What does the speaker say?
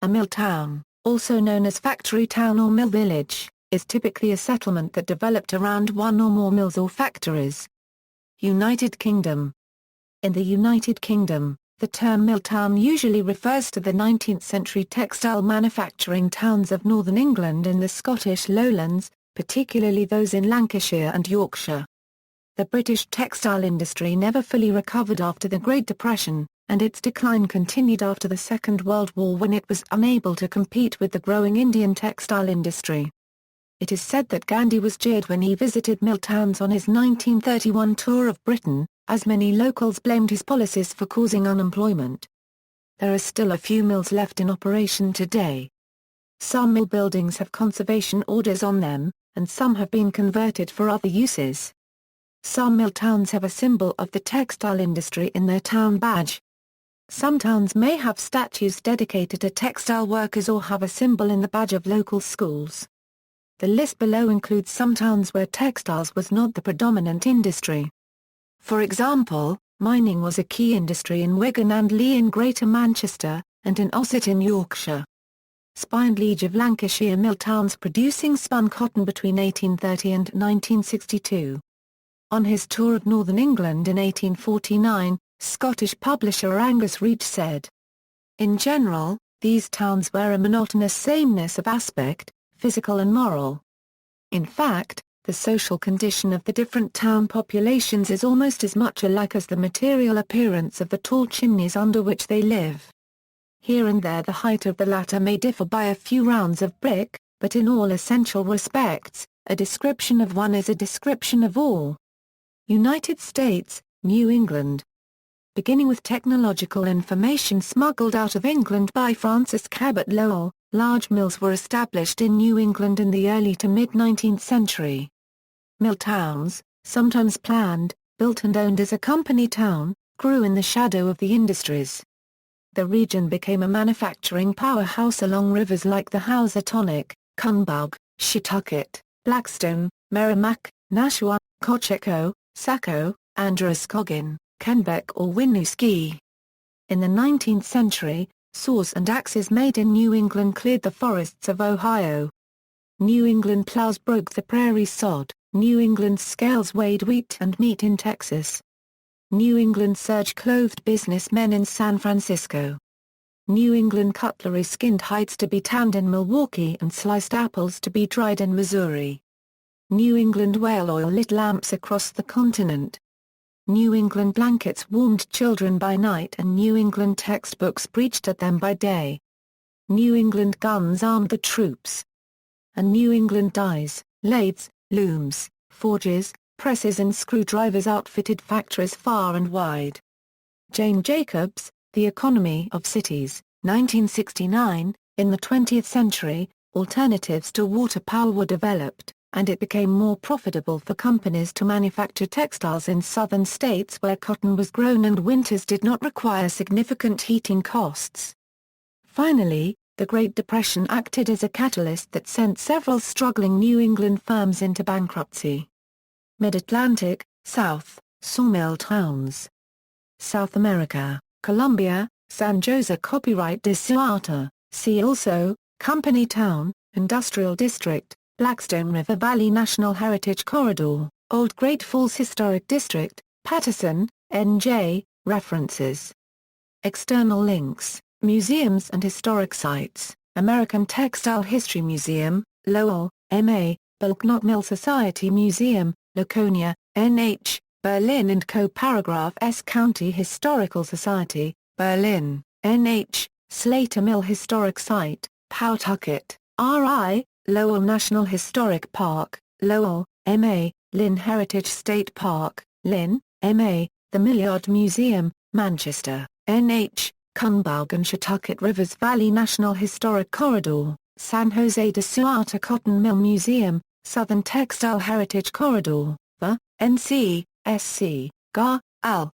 A mill town, also known as factory town or mill village, is typically a settlement that developed around one or more mills or factories. United Kingdom. In the United Kingdom, the term mill town usually refers to the 19th-century textile manufacturing towns of northern England and the Scottish lowlands, particularly those in Lancashire and Yorkshire. The British textile industry never fully recovered after the Great Depression, and its decline continued after the Second World War when it was unable to compete with the growing Indian textile industry. It is said that Gandhi was jeered when he visited mill towns on his 1931 tour of Britain, as many locals blamed his policies for causing unemployment. There are still a few mills left in operation today. Some mill buildings have conservation orders on them, and some have been converted for other uses. Some mill towns have a symbol of the textile industry in their town badge. Some towns may have statues dedicated to textile workers or have a symbol in the badge of local schools. The list below includes some towns where textiles was not the predominant industry. For example, mining was a key industry in Wigan and Leigh in Greater Manchester, and in Ossett in Yorkshire. Spindlege of Lancashire mill towns producing spun cotton between 1830 and 1962. On his tour of northern England in 1849, Scottish publisher Angus Reach said, "In general, these towns wear a monotonous sameness of aspect, physical and moral. In fact, the social condition of the different town populations is almost as much alike as the material appearance of the tall chimneys under which they live. Here and there the height of the latter may differ by a few rounds of brick, but in all essential respects, a description of one is a description of all." United States, New England. Beginning with technological information smuggled out of England by Francis Cabot Lowell, large mills were established in New England in the early to mid-19th century. Mill towns, sometimes planned, built and owned as a company town, grew in the shadow of the industries. The region became a manufacturing powerhouse along rivers like the Housatonic, Cumbug, Shetucket, Blackstone, Merrimack, Nashua, Cocheco, Saco, Androscoggin, Kennebec or Winooski. In the 19th century, saws and axes made in New England cleared the forests of Ohio. New England plows broke the prairie sod, New England scales weighed wheat and meat in Texas. New England serge clothed businessmen in San Francisco. New England cutlery skinned hides to be tanned in Milwaukee and sliced apples to be dried in Missouri. New England whale oil lit lamps across the continent. New England blankets warmed children by night and New England textbooks preached at them by day. New England guns armed the troops. And New England dyes, lathes, looms, forges, presses and screwdrivers outfitted factories far and wide. Jane Jacobs, The Economy of Cities, 1969. In the 20th century, alternatives to water power were developed, and it became more profitable for companies to manufacture textiles in southern states where cotton was grown and winters did not require significant heating costs. Finally, the Great Depression acted as a catalyst that sent several struggling New England firms into bankruptcy. Mid-Atlantic, South, sawmill towns. South America, Colombia, San Jose Copyright de Suata, see also, Company Town, Industrial District, Blackstone River Valley National Heritage Corridor, Old Great Falls Historic District, Patterson, N.J., References. External links, Museums and Historic Sites, American Textile History Museum, Lowell, M.A., Bulknot Mill Society Museum, Laconia, N.H., Berlin and Co. Paragraph S. County Historical Society, Berlin, N.H., Slater Mill Historic Site, Pawtucket, R.I., Lowell National Historic Park, Lowell, M.A., Lynn Heritage State Park, Lynn, M.A., The Millyard Museum, Manchester, N.H., Cumbug and Shetucket Rivers Valley National Historic Corridor, San Jose de Suata Cotton Mill Museum, Southern Textile Heritage Corridor, V, N.C., S.C., Gar, Al.